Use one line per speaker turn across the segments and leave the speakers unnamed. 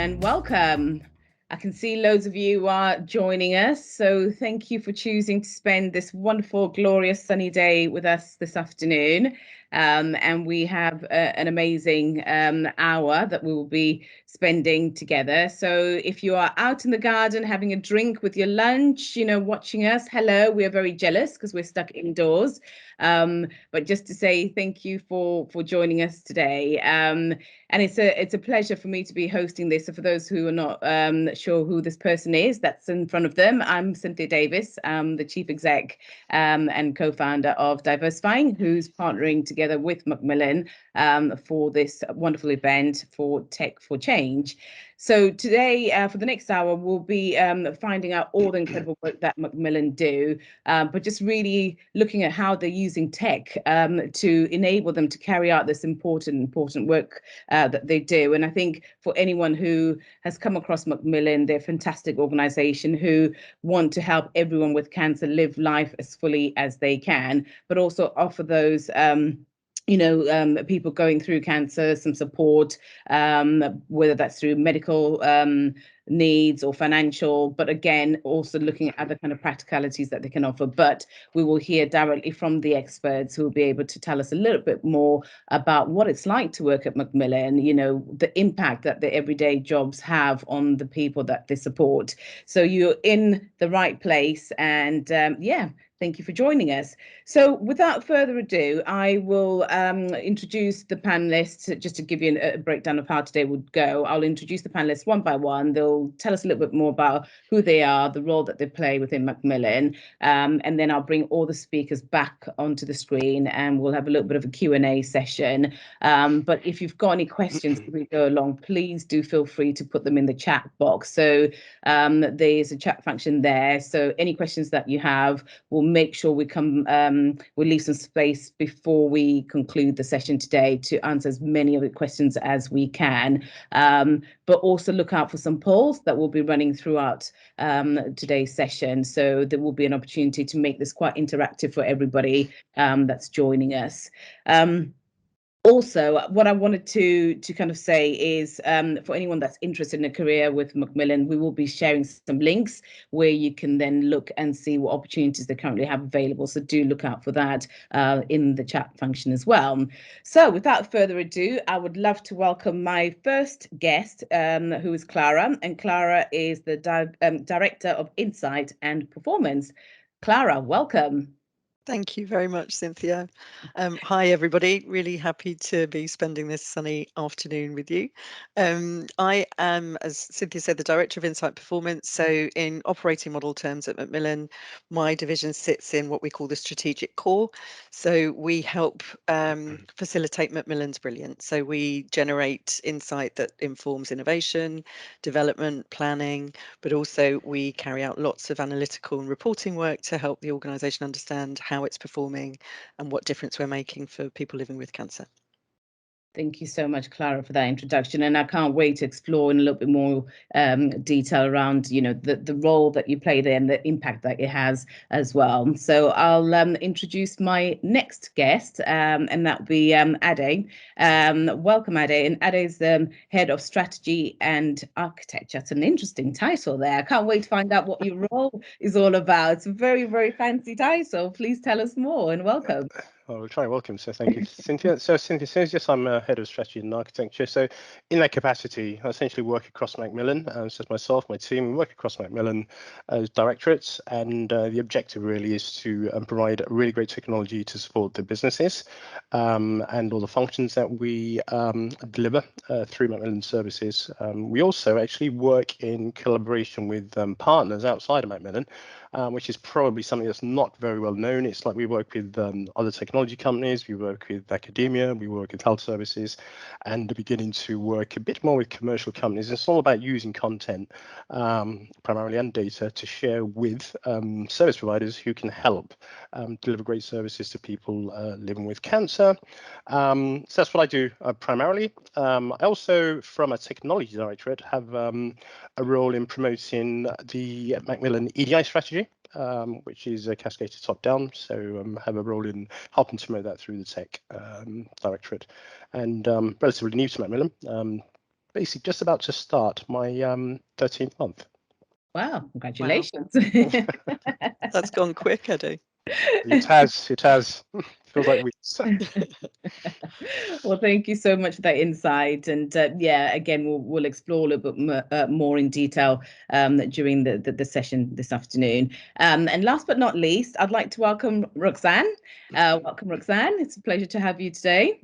and welcome. I can see loads of you are joining us, so thank you for choosing to spend this wonderful, glorious sunny day with us this afternoon. And we have an amazing hour that we will be spending together. So if you are out in the garden having a drink with your lunch, watching us, hello, we are very jealous because we're stuck indoors. But just to say thank you for joining us today. And it's a pleasure for me to be hosting this. So for those who are not sure who this person is, that's in front of them. I'm Cynthia Davis, the chief exec and co-founder of Diversifying, who's partnering together with Macmillan for this wonderful event for Tech for Change. So today, for the next hour, we'll be finding out all the incredible work that Macmillan do, but just really looking at how they're using tech to enable them to carry out this important work that they do. And I think for anyone who has come across Macmillan, they're a fantastic organization who want to help everyone with cancer live life as fully as they can, but also offer those people going through cancer some support, whether that's through medical needs or financial, but again, also looking at other kind of practicalities that they can offer. But we will hear directly from the experts who will be able to tell us a little bit more about what it's like to work at Macmillan, the impact that the everyday jobs have on the people that they support. So you're in the right place, and thank you for joining us. So without further ado, I will introduce the panelists just to give you a breakdown of how today would go. I'll introduce the panelists one by one. They'll tell us a little bit more about who they are, the role that they play within Macmillan, and then I'll bring all the speakers back onto the screen and we'll have a little bit of a Q&A session. But if you've got any questions as we go along, please do feel free to put them in the chat box. So there's a chat function there. So any questions that you have, we'll make sure we'll leave some space before we conclude the session today to answer as many of the questions as we can. But also look out for some polls that will be running throughout today's session. So there will be an opportunity to make this quite interactive for everybody that's joining us. Also, what I wanted to kind of say is for anyone that's interested in a career with Macmillan, we will be sharing some links where you can then look and see what opportunities they currently have available. So do look out for that in the chat function as well. So without further ado, I would love to welcome my first guest, who is Clara. And Clara is the Director of Insight and Performance. Clara, welcome.
Thank you very much, Cynthia. Hi, everybody. Really happy to be spending this sunny afternoon with you. I am, as Cynthia said, the Director of Insight Performance. So in operating model terms at Macmillan, my division sits in what we call the strategic core. So we help facilitate Macmillan's brilliance. So we generate insight that informs innovation, development, planning, but also we carry out lots of analytical and reporting work to help the organisation understand how it's performing and what difference we're making for people living with cancer.
Thank you so much, Clara, for that introduction. And I can't wait to explore in a little bit more detail around, the role that you play there and the impact that it has as well. So I'll introduce my next guest, and that'll be Ade. Welcome, Ade. And Ade is the head of strategy and architecture. It's an interesting title there. I can't wait to find out what your role is all about. It's a very, very fancy title. Please tell us more and welcome.
Well, we'll try and welcome. So thank you, Cynthia. So Cynthia says, yes, I'm head of strategy and architecture. So in that capacity, I essentially work across Macmillan. So myself, my team, we work across Macmillan as directorates. And the objective really is to provide really great technology to support the businesses and all the functions that we deliver through Macmillan services. We also actually work in collaboration with partners outside of Macmillan, which is probably something that's not very well known. It's like we work with other technology companies, we work with academia, we work with health services, and are beginning to work a bit more with commercial companies. It's all about using content, primarily and data, to share with service providers who can help deliver great services to people living with cancer. So that's what I do primarily. I also, from a technology directorate, have a role in promoting the Macmillan EDI strategy, which is cascaded top down. So have a role in helping to promote that through the tech directorate. And relatively new to Macmillan. basically just about to start my 13th month.
Wow, congratulations.
That's gone quick, Eddie.
It has. Feels like weeks.
Well, thank you so much for that insight. And yeah, again, we'll explore a little bit more in detail during the session this afternoon. And last but not least, I'd like to welcome Roxanne. Welcome, Roxanne. It's a pleasure to have you today.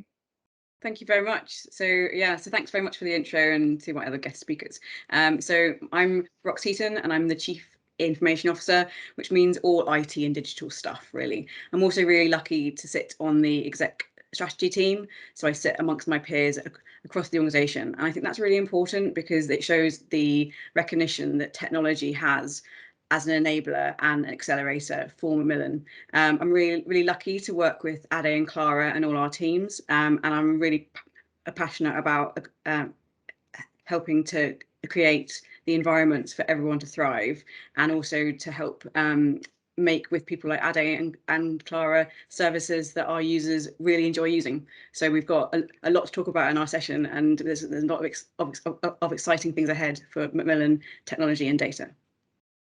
Thank you very much. So thanks very much for the intro and to my other guest speakers. So I'm Rox Heaton and I'm the Chief Information Officer, which means all IT and digital stuff, really. I'm also really lucky to sit on the exec strategy team. So I sit amongst my peers across the organisation. And I think that's really important because it shows the recognition that technology has as an enabler and an accelerator for Macmillan. I'm really lucky to work with Ade and Clara and all our teams, and I'm really passionate about helping to create the environments for everyone to thrive, and also to help make, with people like Ade and Clara, services that our users really enjoy using. So we've got a lot to talk about in our session, and there's a lot of exciting things ahead for Macmillan Technology and Data.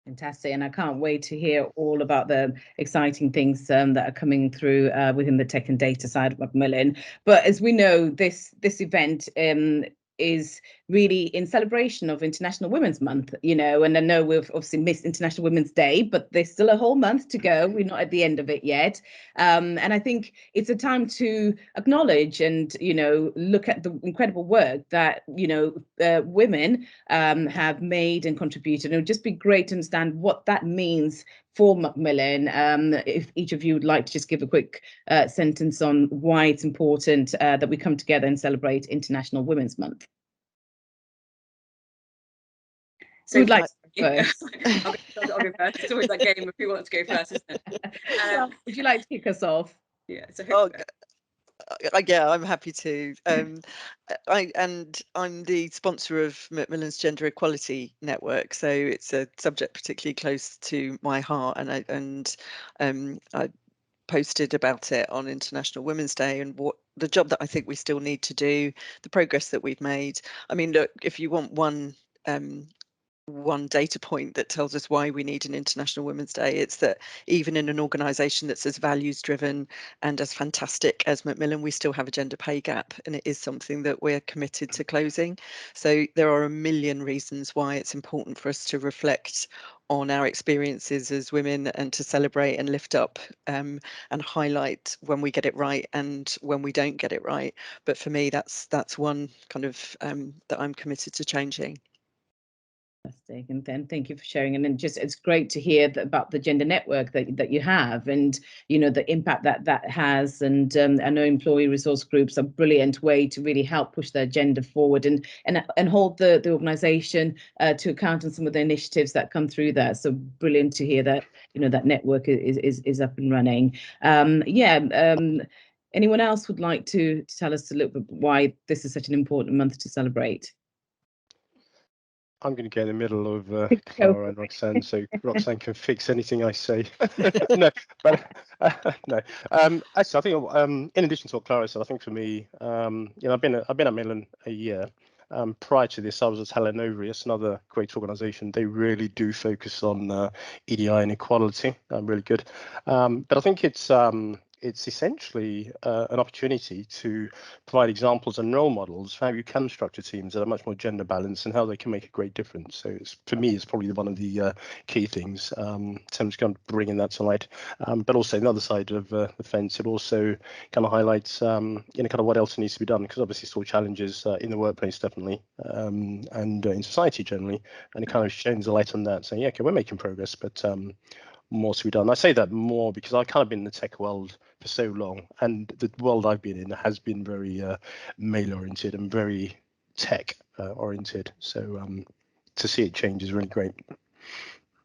Fantastic, and I can't wait to hear all about the exciting things that are coming through within the tech and data side of Macmillan. But as we know, this event is really in celebration of International Women's Month, and I know we've obviously missed International Women's Day, but there's still a whole month to go. We're not at the end of it yet. And I think it's a time to acknowledge and, look at the incredible work that, women have made and contributed. And it would just be great to understand what that means for Macmillan. If each of you would like to just give a quick sentence on why it's important that we come together and celebrate International Women's Month. So who'd like to go first?
I'll go first. It's always that game of who wants to go first, isn't it?
Would you like to kick us off?
Yeah. So
Yeah, I'm happy to. I'm the sponsor of Macmillan's Gender Equality Network, so it's a subject particularly close to my heart, and I posted about it on International Women's Day and what the job that I think we still need to do, the progress that we've made. I mean, look, if you want one data point that tells us why we need an International Women's Day, it's that even in an organisation that's as values driven and as fantastic as Macmillan, we still have a gender pay gap, and it is something that we're committed to closing. So there are a million reasons why it's important for us to reflect on our experiences as women and to celebrate and lift up and highlight when we get it right and when we don't get it right. But for me, that's one kind of that I'm committed to changing.
Fantastic, and then thank you for sharing. And then just it's great to hear about the gender network that you have, and the impact that has. And I know employee resource groups are a brilliant way to really help push the agenda forward and hold the organisation to account on some of the initiatives that come through there. So brilliant to hear that that network is up and running. Anyone else would like to tell us a little bit why this is such an important month to celebrate?
I'm going to get in the middle of Clara and Roxanne, so Roxanne can fix anything I say. No, but no. Actually, I think in addition to what Clara said, I think for me, I've been at Macmillan a year. Prior to this, I was at Helen Overius, another great organisation. They really do focus on EDI and equality. Really good. But I think it's essentially an opportunity to provide examples and role models for how you can structure teams that are much more gender balanced and how they can make a great difference. So for me, it's probably one of the key things in terms of kind of bringing that to light. But also the other side of the fence, it also kind of highlights kind of what else needs to be done, because obviously still challenges in the workplace definitely and in society generally, and it kind of shines a light on that, saying yeah, okay, we're making progress, but more to be done. I say that more because I've kind of been in the tech world for so long, and the world I've been in has been very male oriented and very tech oriented. So to see it change is really great.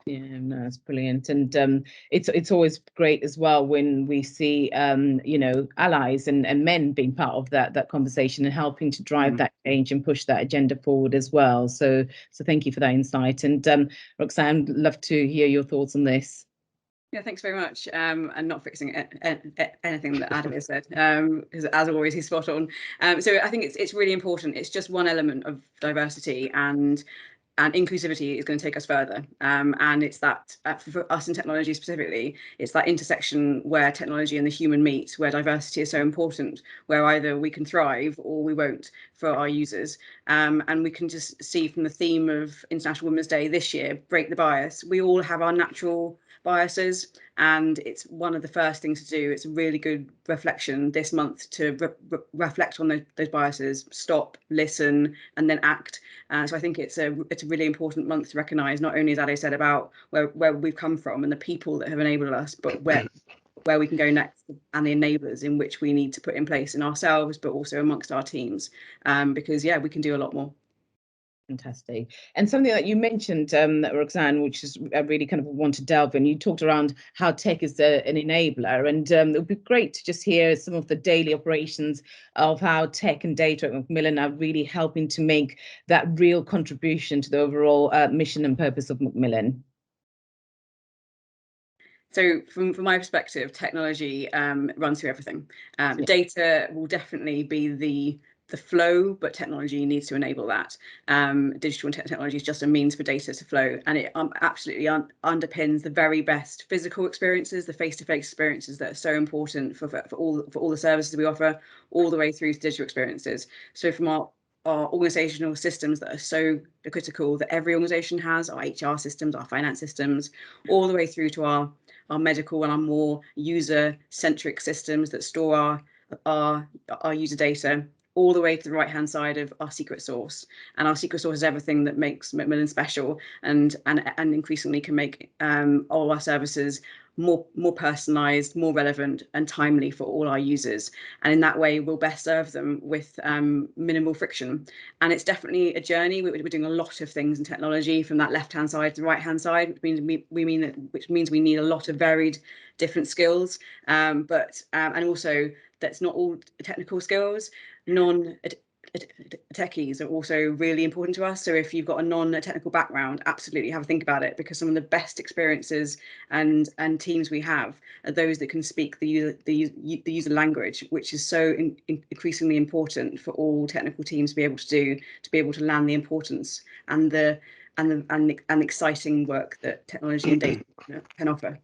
Yeah, no, it's brilliant, and it's always great as well when we see allies and men being part of that conversation and helping to drive that change and push that agenda forward as well. So thank you for that insight. And Roxanne, love to hear your thoughts on this.
Yeah, thanks very much. And not fixing anything that Adam has said, because as always, he's spot on. So I think it's really important. It's just one element of diversity, and inclusivity is going to take us further. And it's that, for us in technology specifically, it's that intersection where technology and the human meet, where diversity is so important, where either we can thrive or we won't for our users. And we can just see from the theme of International Women's Day this year, break the bias. We all have our natural biases, and it's one of the first things to do. It's a really good reflection this month to reflect on those biases, stop, listen, and then act. So I think it's a really important month to recognise, not only, as Ade said, about where we've come from and the people that have enabled us, but where we can go next, and the enablers in which we need to put in place in ourselves, but also amongst our teams, because yeah, we can do a lot more.
Fantastic. And something that you mentioned, Roxanne, which is I really kind of want to delve in, you talked around how tech is an enabler, and it would be great to just hear some of the daily operations of how tech and data at Macmillan are really helping to make that real contribution to the overall mission and purpose of Macmillan.
So from my perspective, technology runs through everything. Data will definitely be the flow, but technology needs to enable that. Digital technology is just a means for data to flow, and it absolutely underpins the very best physical experiences, the face-to-face experiences that are so important for all the services we offer, all the way through to digital experiences. So from our organizational systems that are so critical that every organization has, our HR systems, our finance systems, all the way through to our medical and our more user-centric systems that store our user data, all the way to the right-hand side of our secret sauce. And our secret sauce is everything that makes Macmillan special, and increasingly can make all our services more personalised, more relevant and timely for all our users. And in that way, we'll best serve them with minimal friction. And it's definitely a journey. We're doing a lot of things in technology from that left-hand side to the right-hand side, which means we need a lot of varied different skills. And also that's not all technical skills. Non-techies are also really important to us. So if you've got a non-technical background, absolutely have a think about it, because some of the best experiences and teams we have are those that can speak the user language, which is so increasingly important for all technical teams to be able to do, to be able to land the importance and the exciting work that technology and data can offer.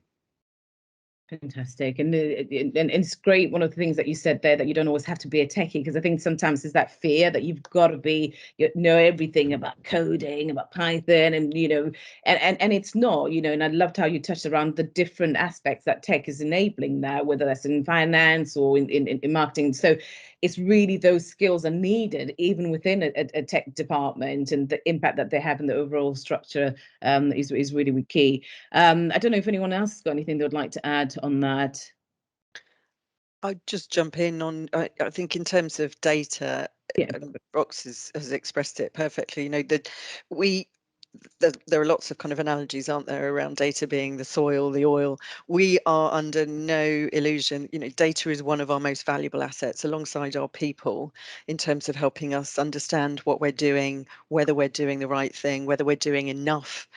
Fantastic. And it's great. One of the things that you said there, that you don't always have to be a techie, because I think sometimes there's that fear that you've got to know everything about coding, about Python, and and it's not, and I loved how you touched around the different aspects that tech is enabling now, whether that's in finance or in marketing. So it's really those skills are needed even within a tech department, and the impact that they have in the overall structure is really key. I don't know if anyone else has got anything they would like to add on that.
I'd just jump in on, I think in terms of data,
Yeah.
Rox has expressed it perfectly. That there are lots of kind of analogies, aren't there, around data being the soil, the oil. We are under no illusion. Data is one of our most valuable assets alongside our people, in terms of helping us understand what we're doing, whether we're doing the right thing, whether we're doing enough,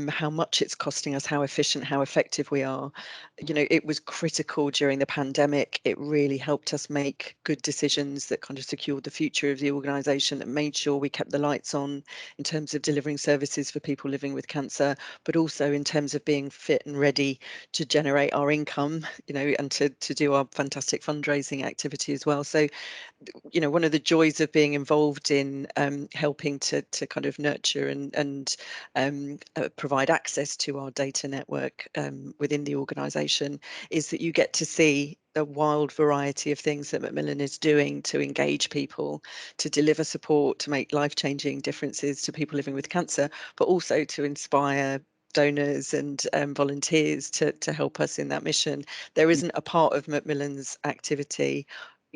how much it's costing us, how efficient, how effective we are. It was critical during the pandemic. It really helped us make good decisions that kind of secured the future of the organisation, that made sure we kept the lights on in terms of delivering services for people living with cancer, but also in terms of being fit and ready to generate our income, and to do our fantastic fundraising activity as well. So, one of the joys of being involved in helping to kind of nurture and provide access to our data network within the organisation is that you get to see a wild variety of things that Macmillan is doing to engage people, to deliver support, to make life-changing differences to people living with cancer, but also to inspire donors and volunteers to help us in that mission. There isn't a part of Macmillan's activity,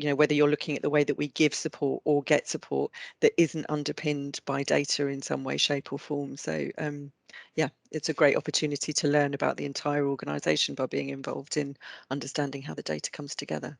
whether you're looking at the way that we give support or get support, that isn't underpinned by data in some way, shape or form. So yeah, it's a great opportunity to learn about the entire organisation by being involved in understanding how the data comes together.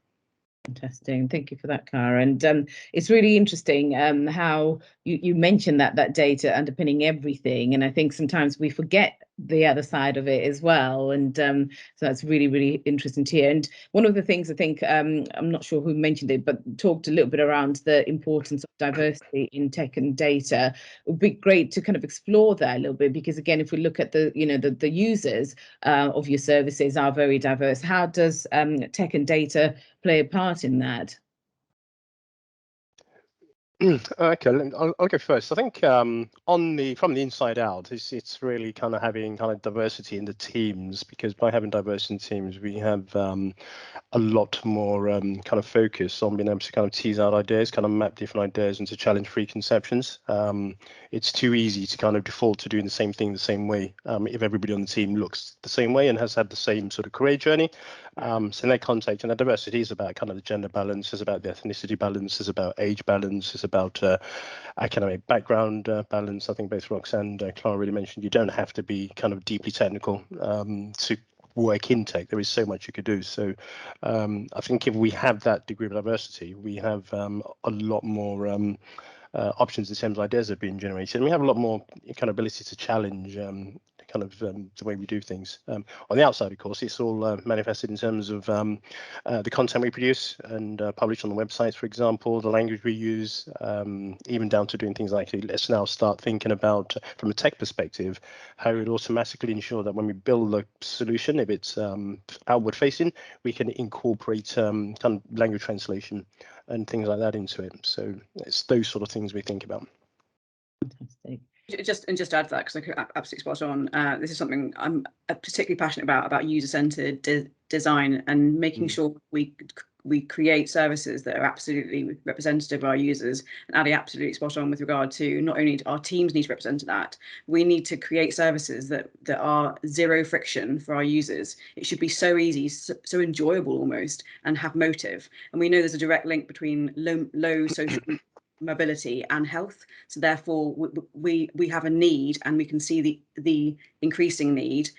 Fantastic. Thank you for that, Cara. And it's really interesting how you mentioned that data underpinning everything. And I think sometimes we forget the other side of it as well. And so that's really, really interesting to hear. And one of the things I think, I'm not sure who mentioned it, but talked a little bit around the importance of diversity in tech and data. It would be great to kind of explore that a little bit, because again, if we look at the, the users of your services are very diverse. How does tech and data play a part in that?
Okay, I'll go first. I think from the inside out, it's really kind of having kind of diversity in the teams, because by having diversity in teams, we have a lot more kind of focus on being able to kind of tease out ideas, kind of map different ideas into challenge preconceptions. It's too easy to kind of default to doing the same thing the same way if everybody on the team looks the same way and has had the same sort of career journey. So in that context, and the diversity is about kind of the gender balance, is about the ethnicity balance, is about age balance, is about academic background balance. I think both Rox and Clara really mentioned you don't have to be kind of deeply technical to work in tech. There is so much you could do. So I think if we have that degree of diversity, we have a lot more options in terms of ideas that are being generated, and we have a lot more kind of ability to challenge the way we do things. On the outside, of course, it's all manifested in terms of the content we produce and publish on the websites, for example, the language we use, even down to doing things like, let's now start thinking about, from a tech perspective, how it automatically ensure that when we build a solution, if it's outward facing, we can incorporate kind of language translation and things like that into it. So it's those sort of things we think about.
Fantastic.
Just to add to that, because I could absolutely spot on. This is something I'm particularly passionate about user-centered design and making sure we create services that are absolutely representative of our users. And Ali absolutely spot on with regard to not only our teams need to represent that, we need to create services that are zero friction for our users. It should be so easy, so enjoyable almost, and have motive. And we know there's a direct link between low social mobility and health, so therefore we have a need, and we can see the increasing need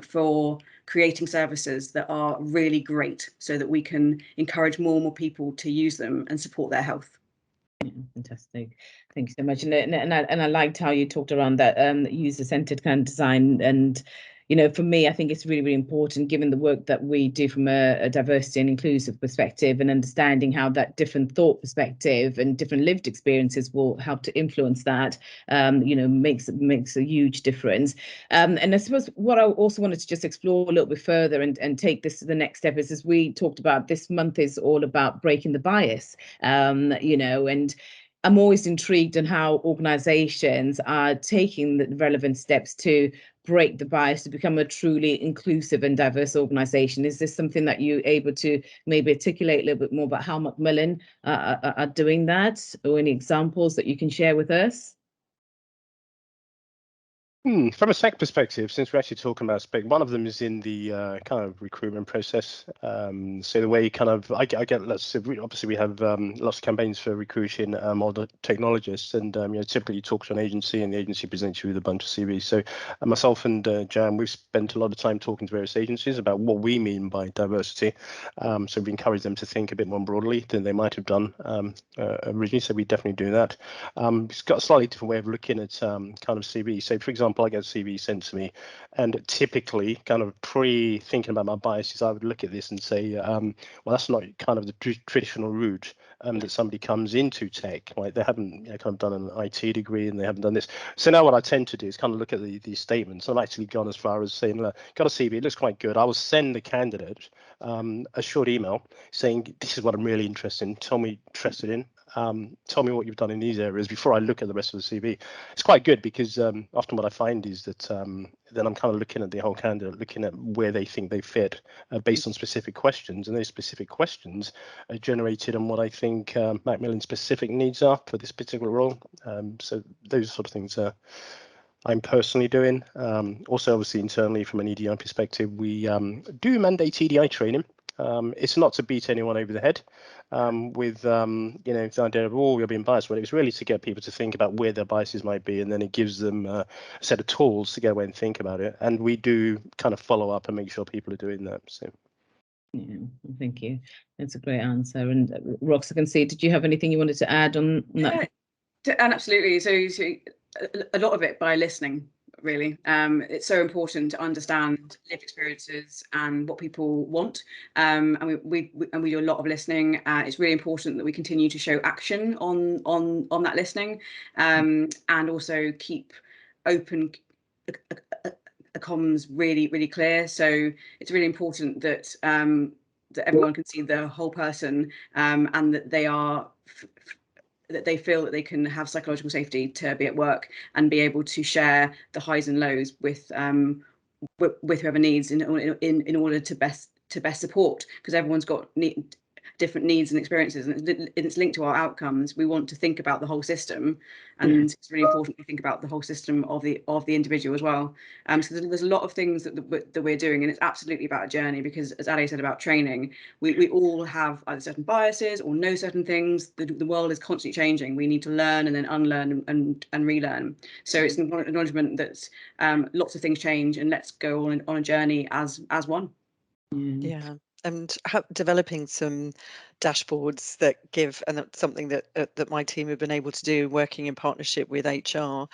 for creating services that are really great, so that we can encourage more and more people to use them and support their health.
Yeah, fantastic. Thank you so much. And I liked how you talked around that user-centered kind of design. And for me, I think it's really, really important, given the work that we do from a diversity and inclusive perspective, and understanding how that different thought perspective and different lived experiences will help to influence that, makes a huge difference. And I suppose what I also wanted to just explore a little bit further and take this to the next step is, as we talked about, this month is all about breaking the bias, and I'm always intrigued in how organizations are taking the relevant steps to break the bias to become a truly inclusive and diverse organization. Is this something that you're able to maybe articulate a little bit more about how Macmillan are doing that, or any examples that you can share with us?
From a SEC perspective, since we're actually talking about spec, one of them is in the kind of recruitment process. So the way kind of I get obviously we have lots of campaigns for recruiting older technologists, and typically you talk to an agency and the agency presents you with a bunch of CVs. So myself and Jan, we've spent a lot of time talking to various agencies about what we mean by diversity. So we encourage them to think a bit more broadly than they might have done originally. So we definitely do that. It's got a slightly different way of looking at kind of CV. So for example, I get a CV sent to me, and typically kind of pre-thinking about my biases, I would look at this and say, well, that's not kind of the traditional route that somebody comes into tech, right? They haven't kind of done an IT degree, and they haven't done this. So now what I tend to do is kind of look at these statements. I've actually gone as far as saying, look, got a CV, it looks quite good. I will send the candidate a short email saying, this is what I'm really interested in. Tell me tell me what you've done in these areas before I look at the rest of the CV. It's quite good, because often what I find is that then I'm kind of looking at the whole candidate, looking at where they think they fit based on specific questions, and those specific questions are generated on what I think Macmillan's specific needs are for this particular role. So those sort of things I'm personally doing. Also, obviously, internally from an EDI perspective, we do mandate EDI training. It's not to beat anyone over the head with the idea of, oh, you're being biased. Well, it's really to get people to think about where their biases might be, and then it gives them a set of tools to go away and think about it. And we do kind of follow up and make sure people are doing that. So.
Yeah, thank you. That's a great answer. And Rox, I can see, did you have anything you wanted to add on that?
And absolutely. So a lot of it by listening. really. It's so important to understand lived experiences and what people want. And we do a lot of listening. It's really important that we continue to show action on that listening, and also keep open comms really clear. So it's really important that that everyone can see the whole person, and that they are that they feel that they can have psychological safety to be at work and be able to share the highs and lows with whoever needs in order to best support, because everyone's got different needs and experiences, and it's linked to our outcomes. We want to think about the whole system, and it's really important we think about the whole system of the individual as well. So there's a lot of things that we're doing, and it's absolutely about a journey, because as Ali said about training, we all have either certain biases or know certain things. The world is constantly changing. We need to learn and then unlearn and relearn. So it's an acknowledgement that lots of things change, and let's go on a journey as one.
Yeah, and developing some dashboards that give, and that's something that that my team have been able to do, working in partnership with HR,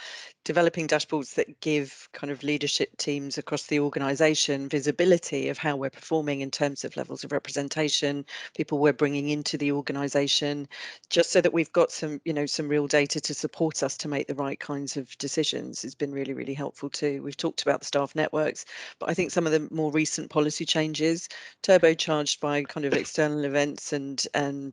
developing dashboards that give kind of leadership teams across the organisation visibility of how we're performing in terms of levels of representation, people we're bringing into the organisation, just so that we've got some, you know, some real data to support us to make the right kinds of decisions has been really helpful too. We've talked about the staff networks, but I think some of the more recent policy changes, turbocharged by kind of external events and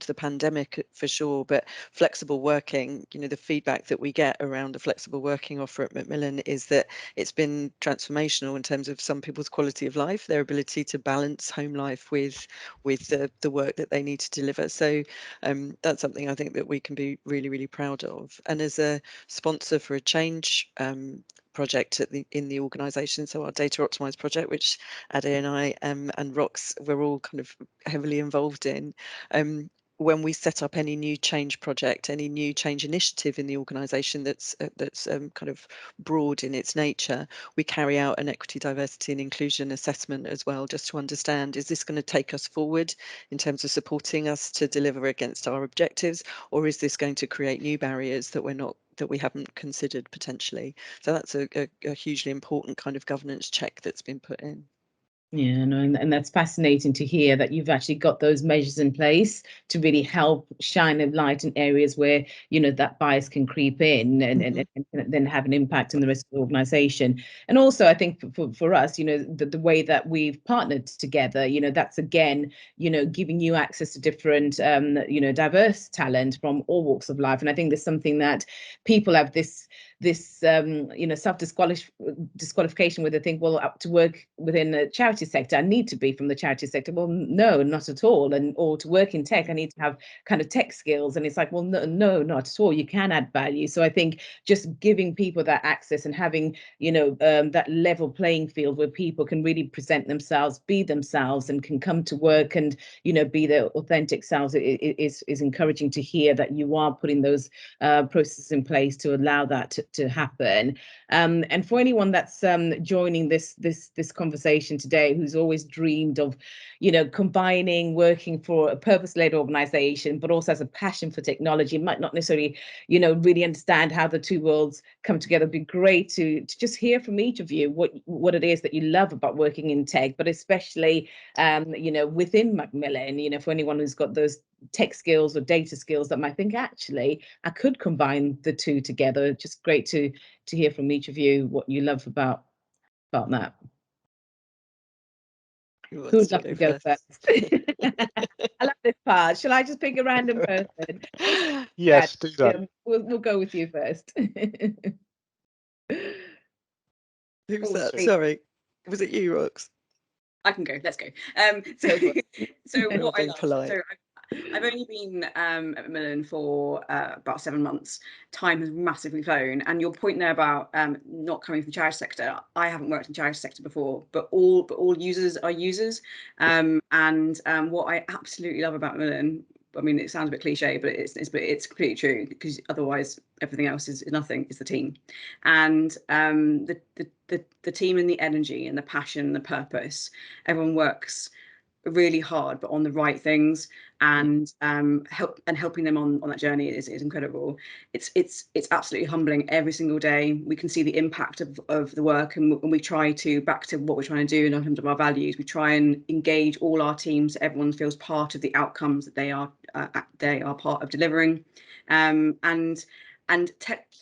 the pandemic for sure, but flexible working, you know, the feedback that we get around the flexible working offer at Macmillan is that it's been transformational in terms of some people's quality of life, their ability to balance home life with the work that they need to deliver. So that's something I think that we can be really proud of. And as a sponsor for a change project in the organisation, so our data optimized project, which Ade and I and Rox, we're all kind of heavily involved in. When we set up any new change project, any new change initiative in the organisation that's kind of broad in its nature, we carry out an equity, diversity and inclusion assessment as well, just to understand, is this going to take us forward in terms of supporting us to deliver against our objectives, or is this going to create new barriers that we haven't considered potentially? So that's a hugely important kind of governance check that's been put in.
Yeah, no, and that's fascinating to hear that you've actually got those measures in place to really help shine a light in areas where, you know, that bias can creep in and then have an impact on the rest of the organization. And also, I think for us, you know, the way that we've partnered together, you know, that's again, you know, giving you access to different, you know, diverse talent from all walks of life. And I think there's something that people have this you know, self-disqualification where they think, well, up to work within a charity sector, I need to be from the charity sector. Well, no, not at all. And or to work in tech, I need to have kind of tech skills. And it's like, well, no, not at all. You can add value. So I think just giving people that access and having, you know, that level playing field where people can really present themselves, be themselves, and can come to work and, you know, be their authentic selves is encouraging to hear that you are putting those processes in place to allow that to happen. And for anyone that's joining this conversation today, who's always dreamed of, you know, combining working for a purpose-led organization, but also has a passion for technology, might not necessarily, you know, really understand how the two worlds come together. It'd be great to just hear from each of you what it is that you love about working in tech, but especially, you know, within Macmillan, you know, for anyone who's got those tech skills or data skills that might think, actually, I could combine the two together. Just great to hear from each of you what you love about that. Who would love to go first? I love this part. Shall I just pick a random person?
Yes, do that.
We'll go with you first.
Who's that? Sorry, was it you, Rox?
I can go. Let's go. So what I love. Polite. So I've only been at Macmillan for about 7 months. Time has massively flown. And your point there about not coming from the charity sector, I haven't worked in the charity sector before, but all users are users. And what I absolutely love about Macmillan, I mean, it sounds a bit cliche, but it's completely true, because otherwise everything else is nothing. It's the team, and the team and the energy and the passion and the purpose. Everyone works really hard, but on the right things, and helping them on that journey is incredible. It's absolutely humbling every single day. We can see the impact of the work, and we try to, back to what we're trying to do in terms of our values, we try and engage all our teams so everyone feels part of the outcomes that they are part of delivering. And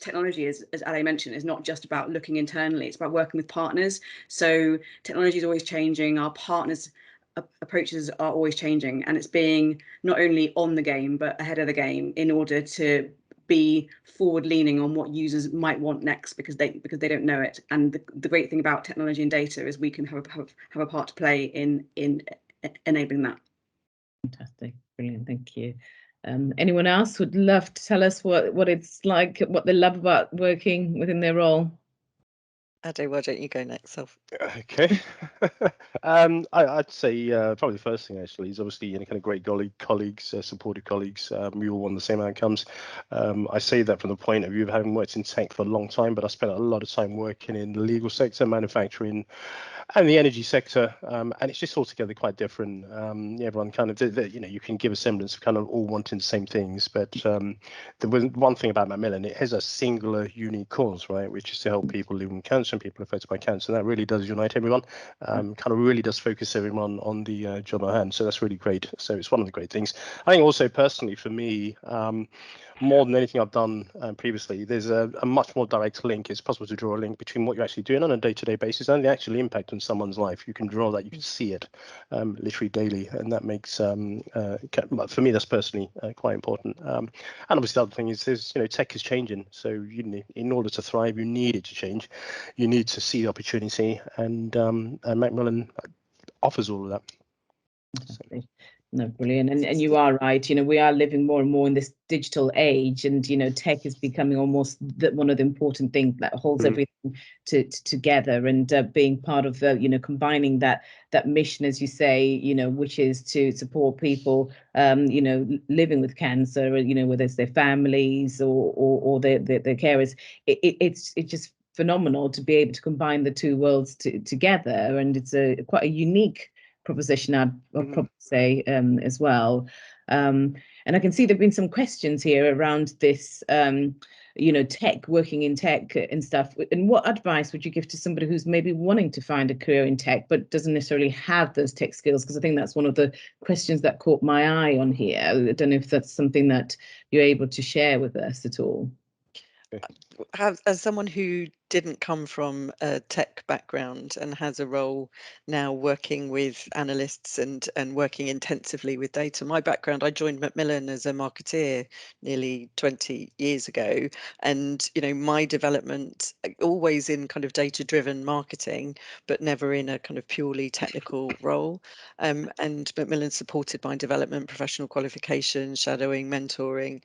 technology, as Ale mentioned, is not just about looking internally, it's about working with partners. So technology is always changing, our partners' approaches are always changing, and it's being not only on the game but ahead of the game in order to be forward leaning on what users might want next, because they don't know it. And the great thing about technology and data is we can have a part to play in enabling that.
Fantastic, brilliant, thank you. Anyone else would love to tell us what it's like, what they love about working within their role?
Ade, why don't you go next?
Okay. I'd say probably the first thing actually is obviously kind of great colleagues, supportive colleagues. We all want the same outcomes. I say that from the point of view of having worked in tech for a long time, but I spent a lot of time working in the legal sector, manufacturing, and the energy sector, and it's just altogether quite different. Everyone kind of, you can give a semblance of kind of all wanting the same things, but the one thing about Macmillan, it has a singular, unique cause, right, which is to help people living with cancer and people affected by cancer. And that really does unite everyone. Kind of really does focus everyone on the job at hand. So that's really great. So it's one of the great things. I think also personally for me, more than anything I've done previously, there's a much more direct link. It's possible to draw a link between what you're actually doing on a day-to-day basis and the actual impact on someone's life. You can draw that, you can see it literally daily, and that makes for me that's personally quite important. And obviously the other thing is tech is changing, so in order to thrive you need it to change, you need to see the opportunity, and Macmillan offers all of that.
Fantastic. No, brilliant. And you are right. We are living more and more in this digital age, and tech is becoming almost one of the important things that holds everything together. And being part of the, combining that mission, as you say, which is to support people, living with cancer, whether it's their families or their carers. It's just phenomenal to be able to combine the two worlds together, and it's quite a unique proposition, I'd probably say, as well. And I can see there've been some questions here around this, tech, working in tech and stuff. And what advice would you give to somebody who's maybe wanting to find a career in tech but doesn't necessarily have those tech skills? Because I think that's one of the questions that caught my eye on here. I don't know if that's something that you're able to share with us at all.
As someone who didn't come from a tech background and has a role now working with analysts and working intensively with data, my background, I joined Macmillan as a marketeer nearly 20 years ago, and my development always in kind of data-driven marketing, but never in a kind of purely technical role. And Macmillan supported my development, professional qualification, shadowing, mentoring.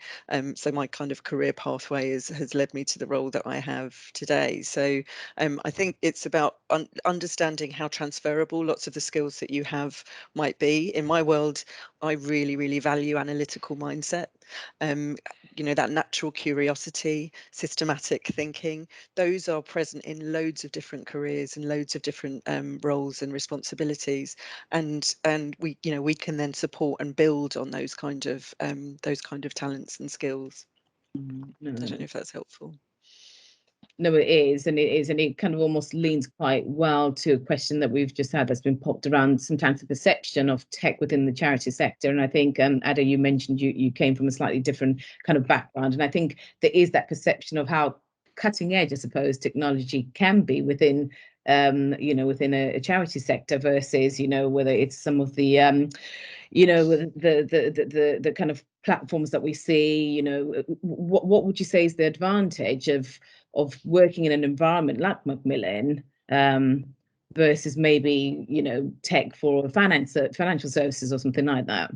So my kind of career pathway has led me to the role that I have today. So I think it's about understanding how transferable lots of the skills that you have might be. In my world, I really, really value analytical mindset. That natural curiosity, systematic thinking, those are present in loads of different careers and loads of different roles and responsibilities. And we can then support and build on those kind of talents and skills. I don't know if that's helpful.
No, it is, and it kind of almost leans quite well to a question that we've just had that's been popped around, sometimes the perception of tech within the charity sector. And I think, Ada, you mentioned you came from a slightly different kind of background, and I think there is that perception of how cutting edge, I suppose, technology can be within within a charity sector versus, whether it's some of the the kind of platforms that we see. What would you say is the advantage of working in an environment like Macmillan versus maybe tech for financial services or something like that?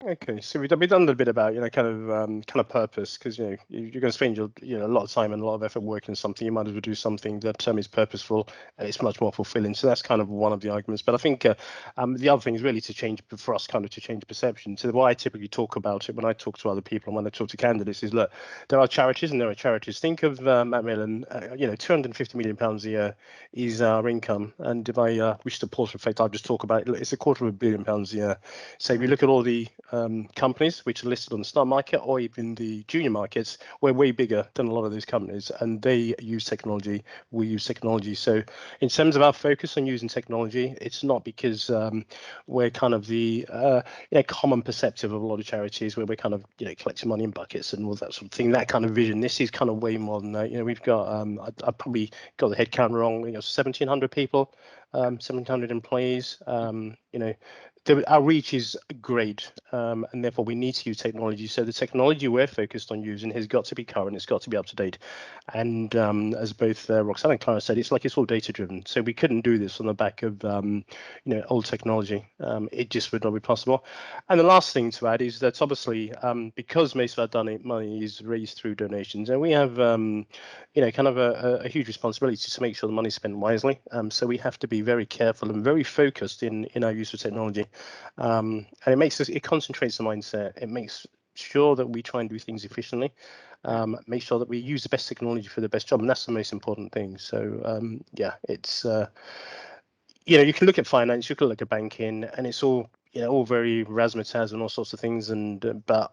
Okay, so we've done a bit about kind of purpose, because you're going to spend a lot of time and a lot of effort working on something. You might as well do something that is purposeful and it's much more fulfilling. So that's kind of one of the arguments. But I think the other thing is really to change perception. So the way I typically talk about it when I talk to other people and when I talk to candidates is, look, there are charities and there are charities. Think of Macmillan. £250 million a year is our income, and if I wish to pause for effect, I'll just talk about it. It's £250 million a year. So if you look at all the companies which are listed on the stock market or even the junior markets, we're way bigger than a lot of those companies, and they use technology. We use technology. So in terms of our focus on using technology, it's not because we're kind of the common perceptive of a lot of charities where we're kind of collecting money in buckets and all that sort of thing, that kind of vision. This is kind of way more than that. We've got I probably got the head count wrong, 1,700 people, 1,700 employees. Our reach is great, and therefore we need to use technology. So the technology we're focused on using has got to be current, it's got to be up to date. And as both Roxanne and Clara said, it's all data driven. So we couldn't do this on the back of old technology. It just would not be possible. And the last thing to add is that obviously because most of our money is raised through donations, and we have kind of a huge responsibility to make sure the money is spent wisely. So we have to be very careful and very focused in our use of technology. And it concentrates the mindset. It makes sure that we try and do things efficiently, make sure that we use the best technology for the best job, and that's the most important thing. So it's you can look at finance, you can look at banking, and it's all all very razzmatazz and all sorts of things, and but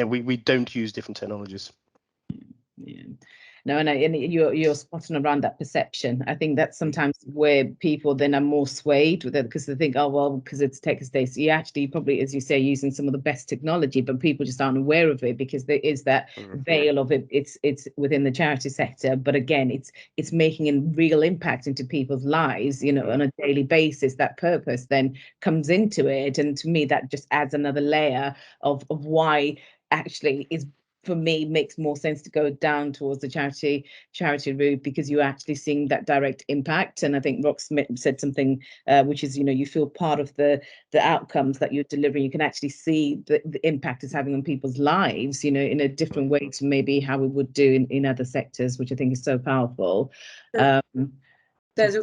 we don't use different technologies.
Yeah. No, and you're spot on around that perception. I think that's sometimes where people then are more swayed with it, because they think, oh well, because it's tech estate. You actually probably, as you say, using some of the best technology, but people just aren't aware of it because there is that veil of it. It's within the charity sector, but again, it's making a real impact into people's lives, on a daily basis. That purpose then comes into it, and to me, that just adds another layer of why actually is. For me, makes more sense to go down towards the charity route, because you're actually seeing that direct impact. And I think Rox said something which is, you feel part of the outcomes that you're delivering. You can actually see the impact it's having on people's lives, in a different way to maybe how we would do in other sectors, which I think is so powerful.
There's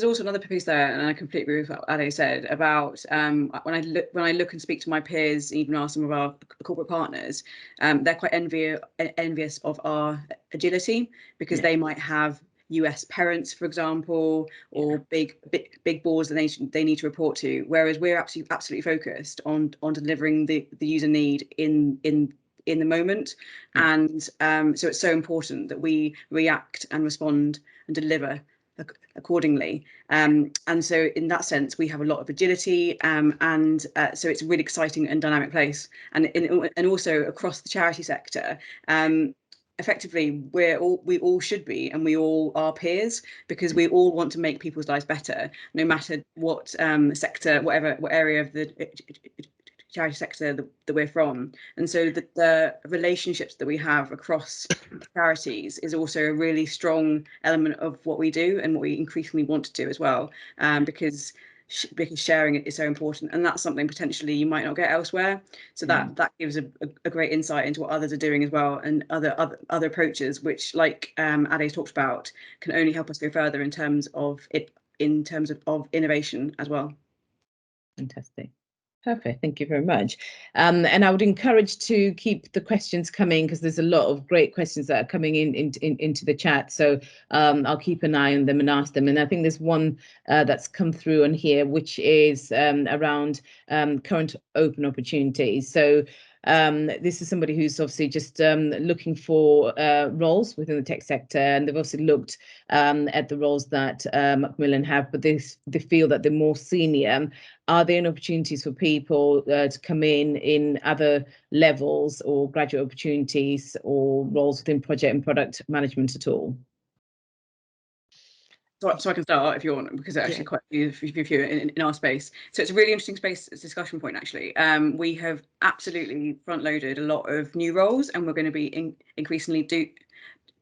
also another piece there, and I completely agree with what Ade said about when I look and speak to my peers, even our some of our corporate partners, they're quite envious of our agility, because they might have US parents, for example, or big boards that they need to report to, whereas we're absolutely focused on delivering the user need in the moment. And so it's so important that we react and respond and deliver accordingly. And so in that sense, we have a lot of agility, and so it's a really exciting and dynamic place. And also across the charity sector, effectively, we all should be, and we all are peers, because we all want to make people's lives better, no matter what sector, what area of the charity sector that we're from. And so the relationships that we have across charities is also a really strong element of what we do and what we increasingly want to do as well, because sharing it is so important, and that's something potentially you might not get elsewhere. So that gives a great insight into what others are doing as well, and other approaches, which, like Ade talked about, can only help us go further in terms of innovation as well.
Fantastic. Perfect. Thank you very much. And I would encourage to keep the questions coming, because there's a lot of great questions that are coming into the chat. So I'll keep an eye on them and ask them. And I think there's one that's come through on here, which is around current open opportunities. So this is somebody who's obviously just looking for roles within the tech sector, and they've also looked at the roles that Macmillan have, but they feel that they're more senior. Are there any opportunities for people to come in other levels, or graduate opportunities, or roles within project and product management at all?
So I can start if you want, because it's actually quite a few in our space. So it's a really interesting discussion point, actually. We have absolutely front-loaded a lot of new roles, and we're going to be increasingly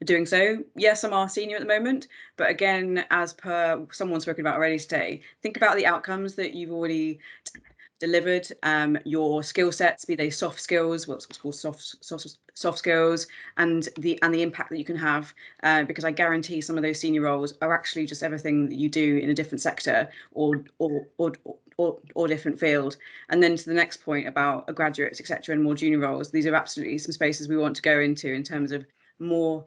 doing so. Yes, some are senior at the moment, but again, as per someone spoken about already today, think about the outcomes that you've already delivered, your skill sets, be they soft skills, what's called soft skills, and the impact that you can have, because I guarantee some of those senior roles are actually just everything that you do in a different sector or different field. And then to the next point about graduates, etc., and more junior roles, these are absolutely some spaces we want to go into in terms of more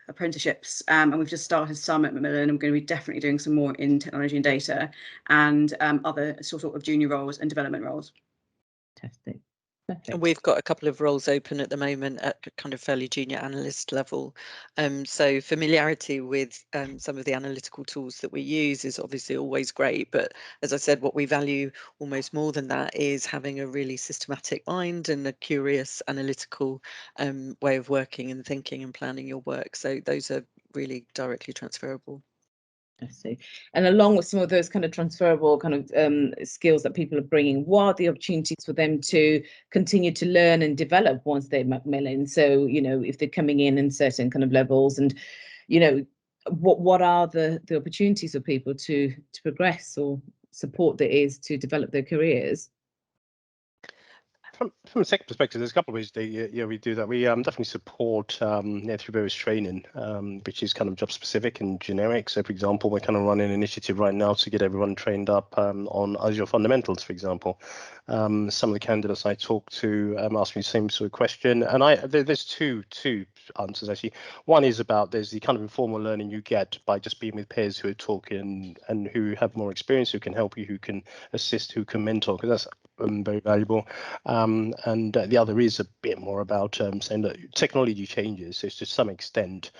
apprenticeships, and we've just started some at Macmillan, and we're going to be definitely doing some more in technology and data and other sort of junior roles and development roles.
Fantastic.
And we've got a couple of roles open at the moment at kind of fairly junior analyst level. So familiarity with some of the analytical tools that we use is obviously always great. But as I said, what we value almost more than that is having a really systematic mind and a curious analytical way of working and thinking and planning your work. So those are really directly transferable.
I see. And along with some of those kind of transferable kind of skills that people are bringing, what are the opportunities for them to continue to learn and develop once they're Macmillan? So, you know, if they're coming in certain kind of levels, and, you know, what are the opportunities for people to progress or support there is to develop their careers?
From a sector perspective, there's a couple of ways we do that. We definitely support through various training, which is kind of job specific and generic. So, for example, we're kind of running an initiative right now to get everyone trained up on Azure fundamentals, for example. Some of the candidates I talked to asked me the same sort of question, and there's two answers actually. One is about there's the kind of informal learning you get by just being with peers who are talking and who have more experience, who can help you, who can assist, who can mentor, because that's very valuable. And the other is a bit more about saying that technology changes. So to some extent,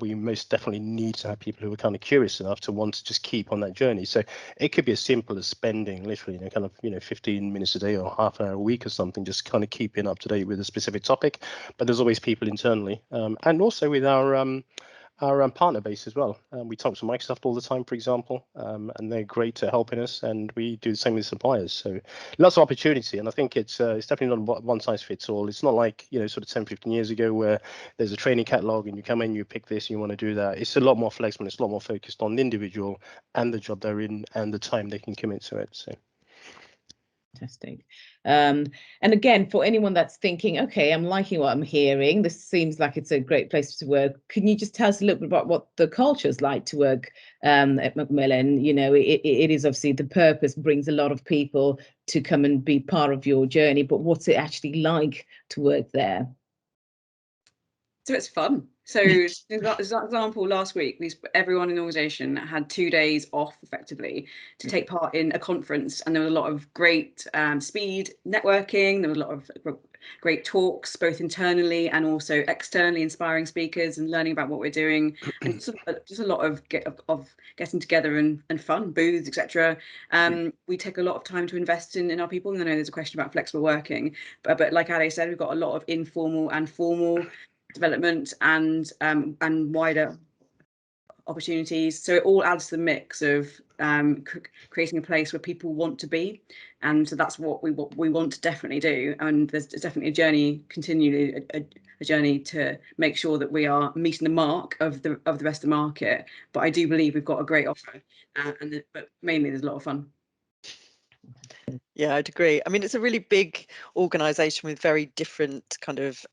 we most definitely need to have people who are kind of curious enough to want to just keep on that journey. So it could be as simple as spending literally, 15 minutes a day or half an hour a week or something, just kind of keeping up to date with a specific topic. But there's always people internally, and also with our partner base as well. We talk to Microsoft all the time, for example, and they're great at helping us, and we do the same with suppliers. So lots of opportunity, and I think it's definitely not one size fits all. It's not like, sort of 10, 15 years ago where there's a training catalog and you come in, you pick this, and you want to do that. It's a lot more flexible. It's a lot more focused on the individual and the job they're in and the time they can commit to it. So.
Fantastic. And again, for anyone that's thinking, okay, I'm liking what I'm hearing, this seems like it's a great place to work. Can you just tell us a little bit about what the culture is like to work at Macmillan? You know, it is obviously the purpose brings a lot of people to come and be part of your journey, but what's it actually like to work there?
So it's fun. So as an example, last week, everyone in the organisation had 2 days off effectively to take part in a conference, and there was a lot of great speed networking. There was a lot of great talks, both internally and also externally, inspiring speakers and learning about what we're doing, and just a lot of getting together and fun, booths, etc. We take a lot of time to invest in our people, and I know there's a question about flexible working, but like Ali said, we've got a lot of informal and formal development and wider opportunities. So it all adds to the mix of creating a place where people want to be, and so that's what we want to definitely do. And there's definitely a journey, continually a journey to make sure that we are meeting the mark of the rest of the market. But I do believe we've got a great offer, but mainly there's a lot of fun.
Yeah, I'd agree. I mean, it's a really big organisation with very different kind of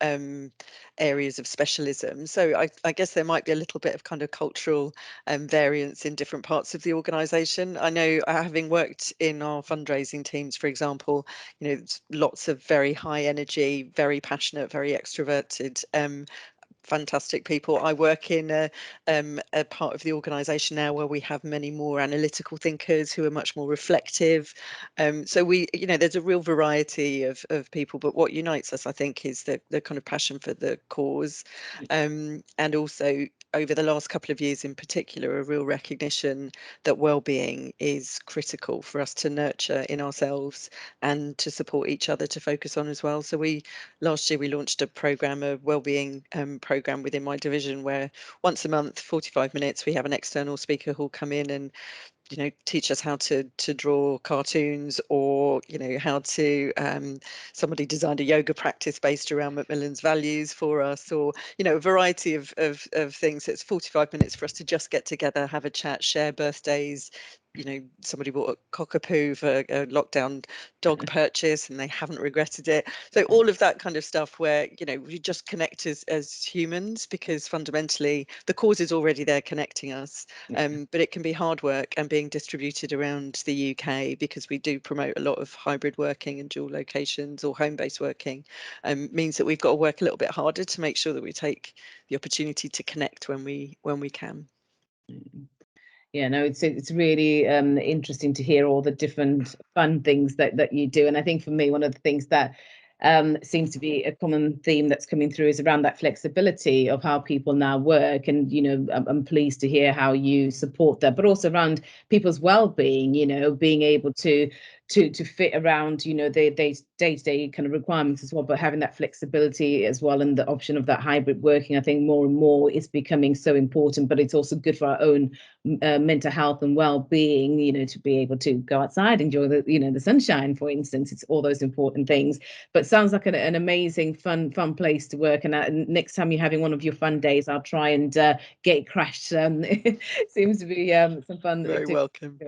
areas of specialism. So I guess there might be a little bit of kind of cultural variance in different parts of the organisation. I know, having worked in our fundraising teams, for example, lots of very high energy, very passionate, very extroverted fantastic people. I work in a part of the organisation now where we have many more analytical thinkers who are much more reflective. So there's a real variety of people, but what unites us, I think, is the kind of passion for the cause, and also over the last couple of years in particular, a real recognition that well-being is critical for us to nurture in ourselves and to support each other to focus on as well. So last year we launched a program, a well-being program within my division, where once a month, 45 minutes, we have an external speaker who'll come in and teach us how to draw cartoons, or how to somebody designed a yoga practice based around Macmillan's values for us, or a variety of things. It's 45 minutes for us to just get together, have a chat, share birthdays, you know, somebody bought a cockapoo for a lockdown dog purchase and they haven't regretted it. So all of that kind of stuff where, you know, we just connect as humans, because fundamentally the cause is already there connecting us. But it can be hard work, and being distributed around the UK, because we do promote a lot of hybrid working and dual locations or home-based working, means that we've got to work a little bit harder to make sure that we take the opportunity to connect when we can.
Yeah, no, it's really interesting to hear all the different fun things that you do. And I think for me, one of the things that seems to be a common theme that's coming through is around that flexibility of how people now work. And, you know, I'm pleased to hear how you support that, but also around people's well-being, you know, being able to fit around, you know, the day-to-day kind of requirements as well, but having that flexibility as well, and the option of that hybrid working, I think more and more is becoming so important. But it's also good for our own mental health and well-being, you know, to be able to go outside, enjoy the, you know, the sunshine, for instance. It's all those important things. But sounds like an amazing fun place to work. And next time you're having one of your fun days, I'll try and get it crashed. It seems to be some fun.
Very welcome.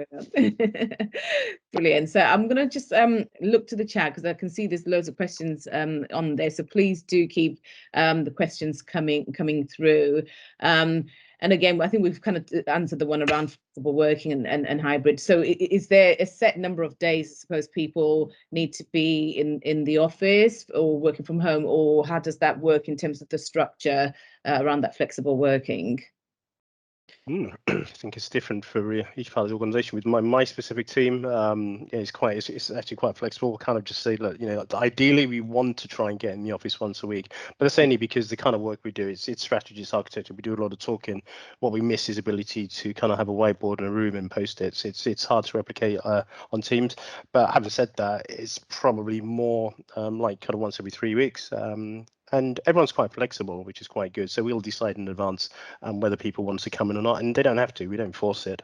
Brilliant. So I'm going to just look to the chat, because I can see there's loads of questions on there. So please do keep the questions coming through. And again, I think we've kind of answered the one around flexible working and hybrid. So is there a set number of days, I suppose, people need to be in the office or working from home, or how does that work in terms of the structure around that flexible working?
I think it's different for each part of the organisation. With my specific team, yeah, it's actually quite flexible. We'll kind of just say, look, you know, ideally we want to try and get in the office once a week, but that's only because the kind of work we do, it's strategy, it's architecture. We do a lot of talking. What we miss is ability to kind of have a whiteboard in a room and post-its. It's hard to replicate on Teams. But having said that, it's probably more like kind of once every 3 weeks. And everyone's quite flexible, which is quite good. So we'll decide in advance whether people want to come in or not, and they don't have to. We don't force it.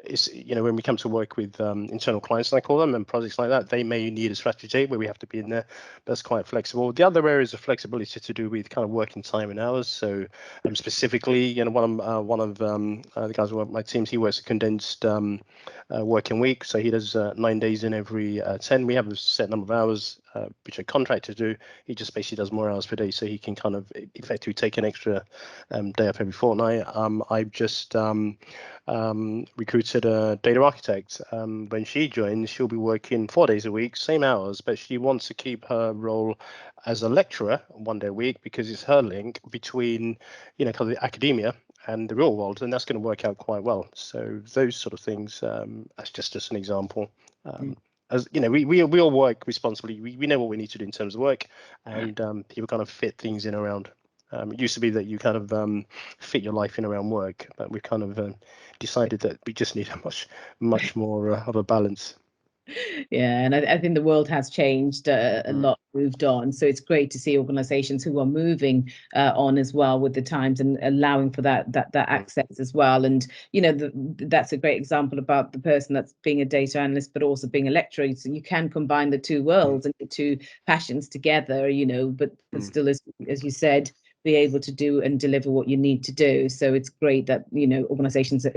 It's, you know, when we come to work with internal clients, I call them, and projects like that, they may need a strategy where we have to be in there. That's quite flexible. The other areas of flexibility to do with kind of working time and hours. So specifically, you know, one of the guys who work my teams, he works a condensed working week. So he does 9 days in every 10. We have a set number of hours, which a contractor do. He just basically does more hours per day, so he can kind of effectively take an extra day off every fortnight. I've just recruited a data architect. When she joins, she'll be working 4 days a week, same hours, but she wants to keep her role as a lecturer 1 day a week, because it's her link between, you know, kind of the academia and the real world, and that's going to work out quite well. So those sort of things, that's just an example. As you know, we all work responsibly. We know what we need to do in terms of work, and people kind of fit things in around. It used to be that you kind of fit your life in around work, but we've kind of decided that we just need a much more of a balance.
Yeah, and I think the world has changed a lot, moved on. So it's great to see organisations who are moving on as well with the times, and allowing for that access as well. And you know, that's a great example about the person that's being a data analyst, but also being a lecturer. So you can combine the two worlds and the two passions together. You know, but still, as you said, be able to do and deliver what you need to do. So it's great that, you know, organisations are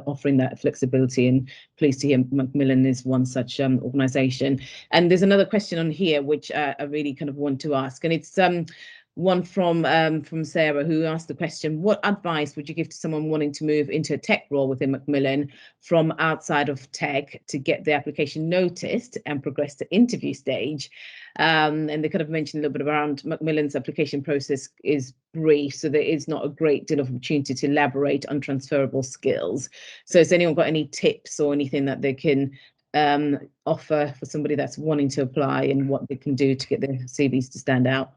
offering that flexibility, and pleased to hear Macmillan is one such organisation. And there's another question on here which I really kind of want to ask, and it's one from Sarah, who asked the question: what advice would you give to someone wanting to move into a tech role within Macmillan from outside of tech to get the application noticed and progress to interview stage? And they kind of mentioned a little bit around Macmillan's application process is brief, so there is not a great deal of opportunity to elaborate on transferable skills. So has anyone got any tips or anything that they can offer for somebody that's wanting to apply, and what they can do to get their CVs to stand out?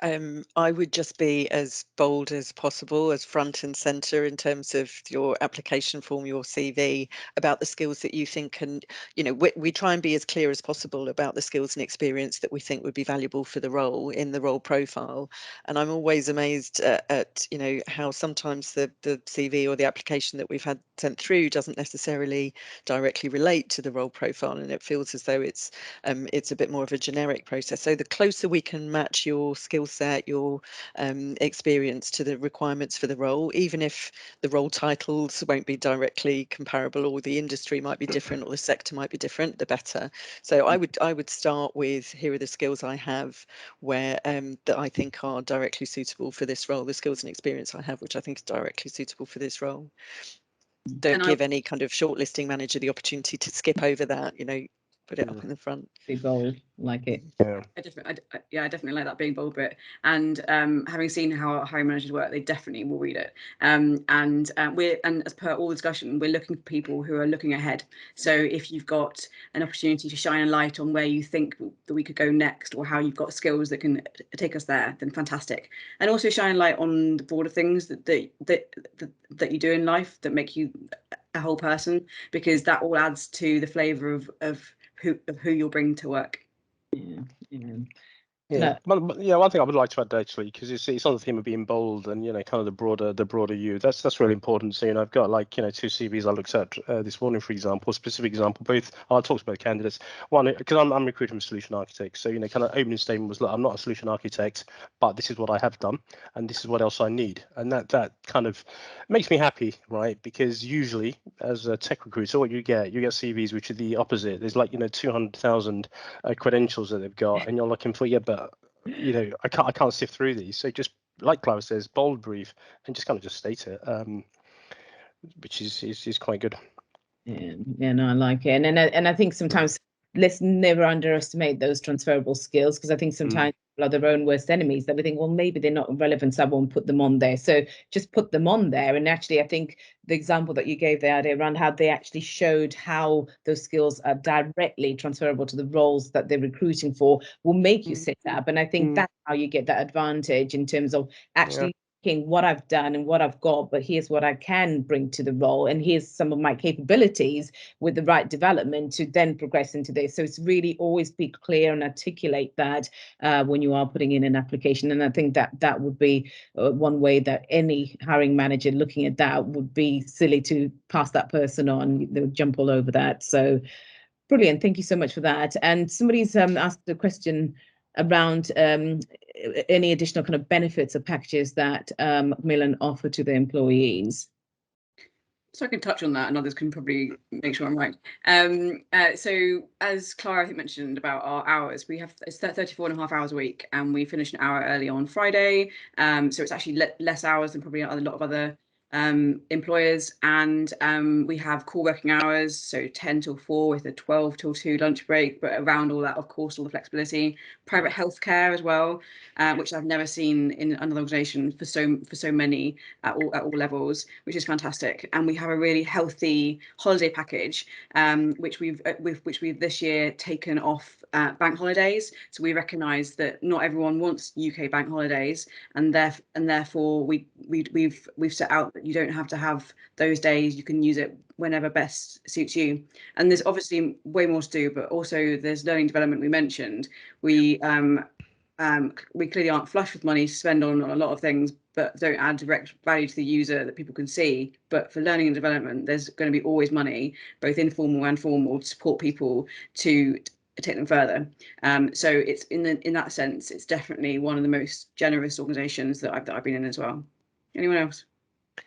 I would just be as bold as possible, as front and centre in terms of your application form, your CV, about the skills that you think can, you know, we try and be as clear as possible about the skills and experience that we think would be valuable for the role in the role profile. And I'm always amazed at you know, how sometimes the CV or the application that we've had sent through doesn't necessarily directly relate to the role profile, and it feels as though it's a bit more of a generic process. So the closer we can match your skill skill set, your experience to the requirements for the role, even if the role titles won't be directly comparable, or the industry might be different, or the sector might be different, the better. So I would start with, here are the skills I have where that I think are directly suitable for this role, the skills and experience I have which I think is directly suitable for this role. Don't give any kind of shortlisting manager the opportunity to skip over that, you know, put it up in the front.
Be bold, like it.
Yeah.
I definitely like that being bold bit. And having seen how hiring managers work, they definitely will read it. And as per all discussion, we're looking for people who are looking ahead. So if you've got an opportunity to shine a light on where you think that we could go next, or how you've got skills that can take us there, then fantastic. And also shine a light on the broader things that you do in life that make you a whole person, because that all adds to the flavour of who you'll bring to work.
Yeah, one thing I would like to add actually, because it's on the theme of being bold and, you know, kind of the broader you. That's really important. So, you know, I've got like, you know, 2 CVs I looked at this morning, for example, specific example. Both I'll talk to both candidates. One, because I'm recruiting for solution architects. So, you know, kind of opening statement was, look, I'm not a solution architect, but this is what I have done, and this is what else I need. And that kind of makes me happy, right? Because usually, as a tech recruiter, what you get CVs which are the opposite. There's like, you know, 200,000 credentials that they've got, and you're looking for, yeah, but you know, I can't sift through these. So just like Clara says, bold brief, and just kind of just state it, which is quite good.
Yeah, no, I like it, and I think sometimes let's never underestimate those transferable skills, because I think sometimes people are their own worst enemies, that we think, well, maybe they're not relevant, so I won't put them on there. So just put them on there. And actually, I think the example that you gave there around how they actually showed how those skills are directly transferable to the roles that they're recruiting for will make you sit up. And I think that's how you get that advantage in terms of actually what I've done and what I've got, but here's what I can bring to the role, and here's some of my capabilities with the right development to then progress into this. So it's really always be clear and articulate that when you are putting in an application. And I think that would be one way that any hiring manager looking at that would be silly to pass that person on. They would jump all over that. So brilliant. Thank you so much for that. And somebody's asked a question around any additional kind of benefits or packages that Macmillan offer to the employees.
So I can touch on that, and others can probably make sure I'm right. So as Clara, I think, mentioned about our hours, it's 34.5 hours a week, and we finish an hour early on Friday. So it's actually less hours than probably a lot of other employers, and we have core working hours, so 10 till 4 with a 12 till 2 lunch break, but around all that, of course, all the flexibility. Private healthcare as well, which I've never seen in another organisation for so many at all levels, which is fantastic. And we have a really healthy holiday package, which we've this year taken off bank holidays. So we recognise that not everyone wants UK bank holidays, and therefore we've set out that you don't have to have those days. You can use it whenever best suits you. And there's obviously way more to do, but also there's learning development. We mentioned we clearly aren't flush with money to spend on a lot of things, but don't add direct value to the user that people can see. But for learning and development, there's going to be always money, both informal and formal, to support people to take them further. So it's in that sense, it's definitely one of the most generous organisations that I've been in as well. Anyone else?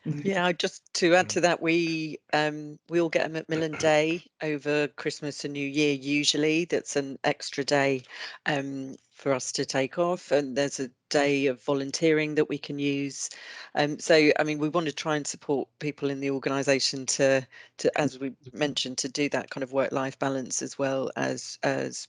Yeah, just to add to that, we all get a Macmillan Day over Christmas and New Year usually. That's an extra day for us to take off, and there's a day of volunteering that we can use. So I mean, we want to try and support people in the organisation to, as we mentioned, to do that kind of work-life balance as well as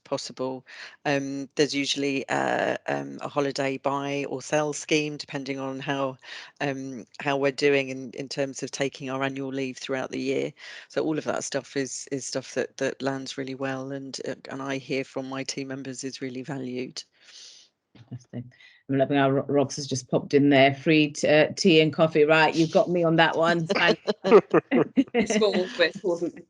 possible. There's usually a holiday buy or sell scheme depending on how we're doing in terms of taking our annual leave throughout the year. So all of that stuff is stuff that lands really well, and I hear from my team members is really valued.
Fantastic. I'm loving how Rox has just popped in there. Free tea and coffee, right? You've got me on that one.
It's small, but it's important.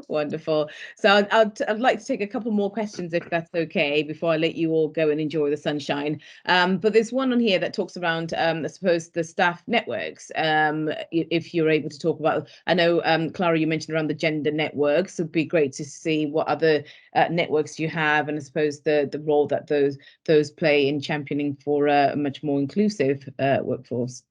Wonderful. So I'd like to take a couple more questions if that's okay before I let you all go and enjoy the sunshine. But there's one on here that talks around, I suppose, the staff networks. If you're able to talk about, I know, Clara, you mentioned around the gender networks. It'd be great to see what other networks you have, and I suppose the role that those play in championing for a much more inclusive workforce.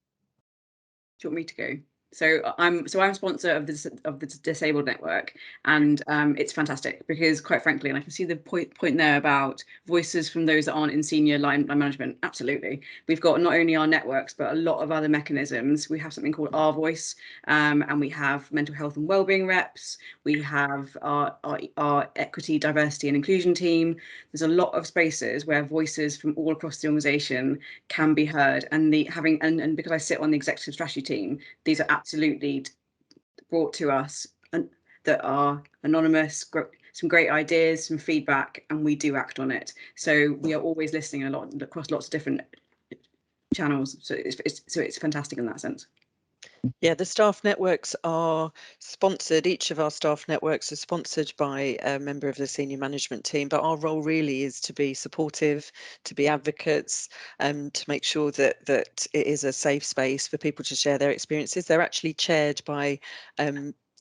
Do you want me to go? So I'm sponsor of the Disabled Network, and it's fantastic because, quite frankly, and I can see the point there about voices from those that aren't in senior line management. Absolutely, we've got not only our networks but a lot of other mechanisms. We have something called Our Voice, and we have mental health and wellbeing reps. We have our equity, diversity, and inclusion team. There's a lot of spaces where voices from all across the organisation can be heard, and and because I sit on the executive strategy team, these are absolutely brought to us and that are anonymous, some great ideas, some feedback, and we do act on it. So we are always listening a lot across lots of different channels. So it's fantastic in that sense.
Yeah, the staff networks are sponsored. Each of our staff networks is sponsored by a member of the senior management team, but our role really is to be supportive, to be advocates, and to make sure that it is a safe space for people to share their experiences. They're actually chaired by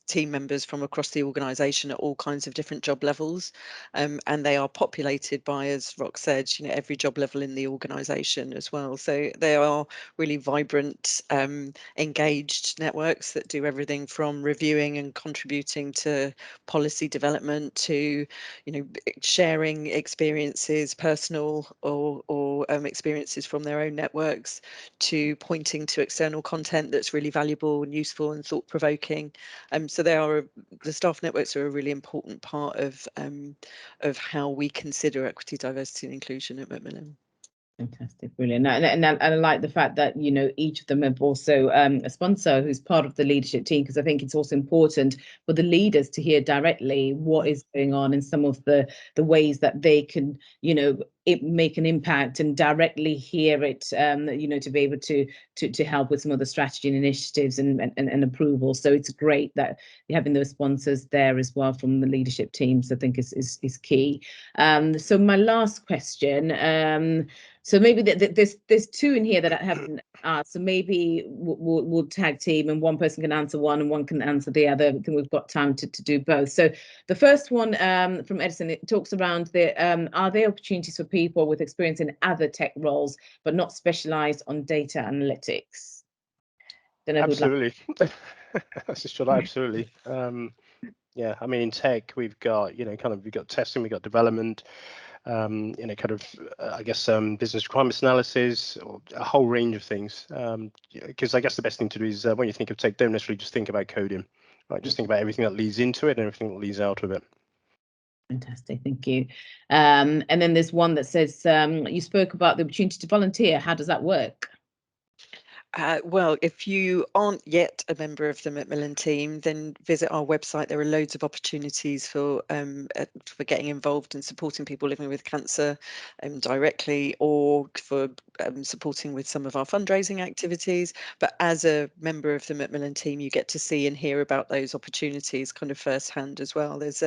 team members from across the organisation at all kinds of different job levels, and they are populated by, as Rox said, every job level in the organisation as well. So they are really vibrant, engaged networks that do everything from reviewing and contributing to policy development to, sharing experiences, personal or experiences from their own networks, to pointing to external content that's really valuable and useful and thought-provoking. So the staff networks are a really important part of how we consider equity, diversity and inclusion at Macmillan.
Fantastic, brilliant. And I like the fact that, each of them have also a sponsor who's part of the leadership team, because I think it's also important for the leaders to hear directly what is going on and some of the ways that they can, make an impact and directly hear it, to be able to help with some of the strategy and initiatives and approval. So it's great that you're having those sponsors there as well from the leadership teams. I think is key. So my last question. So maybe there's two in here that I haven't asked. So maybe we'll tag team, and one person can answer one and one can answer the other. I think we've got time to do both. So the first one from Edison, it talks around are there opportunities for people with experience in other tech roles but not specialised on data analytics? Don't know
absolutely. That's just absolutely. Yeah, I mean, in tech, we've got, we've got testing, we've got development, I guess, business requirements analysis, or a whole range of things. Because I guess the best thing to do is when you think of tech, don't necessarily just think about coding, right? Just think about everything that leads into it and everything that leads out of it.
Fantastic, thank you. And then there's one that says, you spoke about the opportunity to volunteer. How does that work?
Well, if you aren't yet a member of the Macmillan team, then visit our website. There are loads of opportunities for getting involved and supporting people living with cancer directly, or for supporting with some of our fundraising activities. But as a member of the Macmillan team, you get to see and hear about those opportunities kind of firsthand as well. There's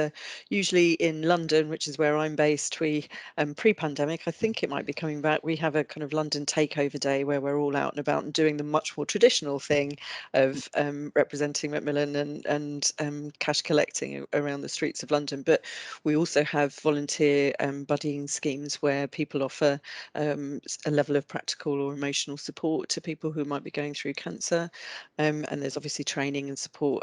usually in London, which is where I'm based, we pre-pandemic, I think it might be coming back, we have a kind of London takeover day where we're all out and about and doing the much more traditional thing of representing Macmillan and cash collecting around the streets of London. But we also have volunteer buddying schemes where people offer a level of practical or emotional support to people who might be going through cancer. And there's obviously training and support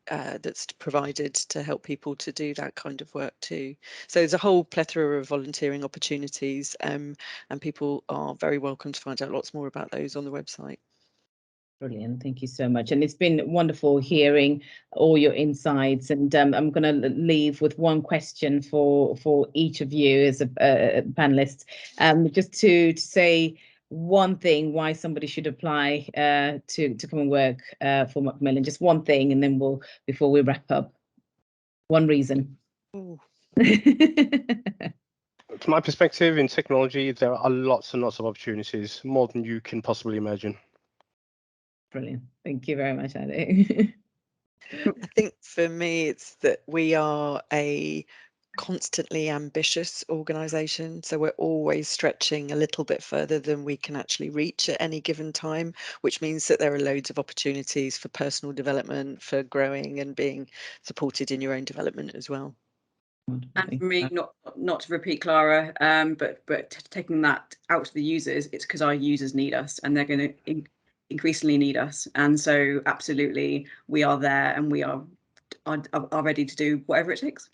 that's provided to help people to do that kind of work too. So there's a whole plethora of volunteering opportunities, and people are very welcome to find out lots more about those on the website.
Brilliant, thank you so much. And it's been wonderful hearing all your insights. And I'm going to leave with one question for each of you as a panelist, just to say one thing why somebody should apply to come and work for Macmillan. Just one thing, and then before we wrap up, one reason.
From my perspective, in technology, there are lots and lots of opportunities, more than you can possibly imagine.
Brilliant. Thank you very much, Ade.
I think for me, it's that we are a constantly ambitious organisation. So we're always stretching a little bit further than we can actually reach at any given time, which means that there are loads of opportunities for personal development, for growing and being supported in your own development as well.
And for me, not to repeat Clara, but taking that out to the users, it's because our users need us, and they're going to increasingly need us. And so, absolutely, we are there, and we are ready to do whatever it takes.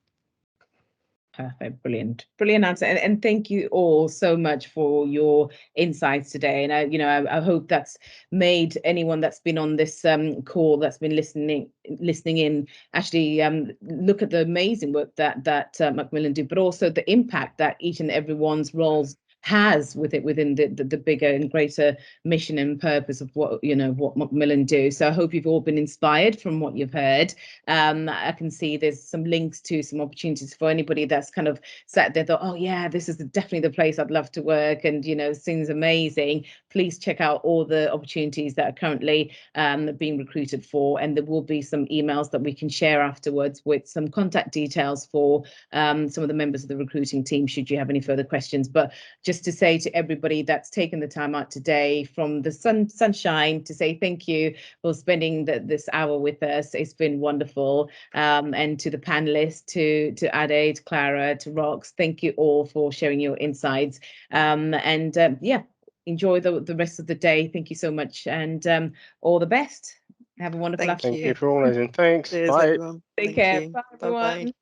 Perfect, brilliant answer, and thank you all so much for your insights today. And I hope that's made anyone that's been on this call, that's been listening in, actually look at the amazing work that Macmillan do, but also the impact that each and everyone's roles has within the bigger and greater mission and purpose of what Macmillan do. So I hope you've all been inspired from what you've heard. I can see there's some links to some opportunities for anybody that's kind of sat there, thought, oh yeah, this is definitely the place I'd love to work, and seems amazing. Please check out all the opportunities that are currently being recruited for, and there will be some emails that we can share afterwards with some contact details for some of the members of the recruiting team should you have any further questions. But just to say to everybody that's taken the time out today from the sunshine to say thank you for spending this hour with us. It's been wonderful. And to the panelists, to Ade, to Clara, to Rox, thank you all for sharing your insights. Yeah, enjoy the rest of the day. Thank you so much, and all the best. Have a wonderful afternoon.
Thank you for organizing. Thanks.
Cheers,
Bye.
everyone.
Take care. Bye, everyone.
Bye-bye.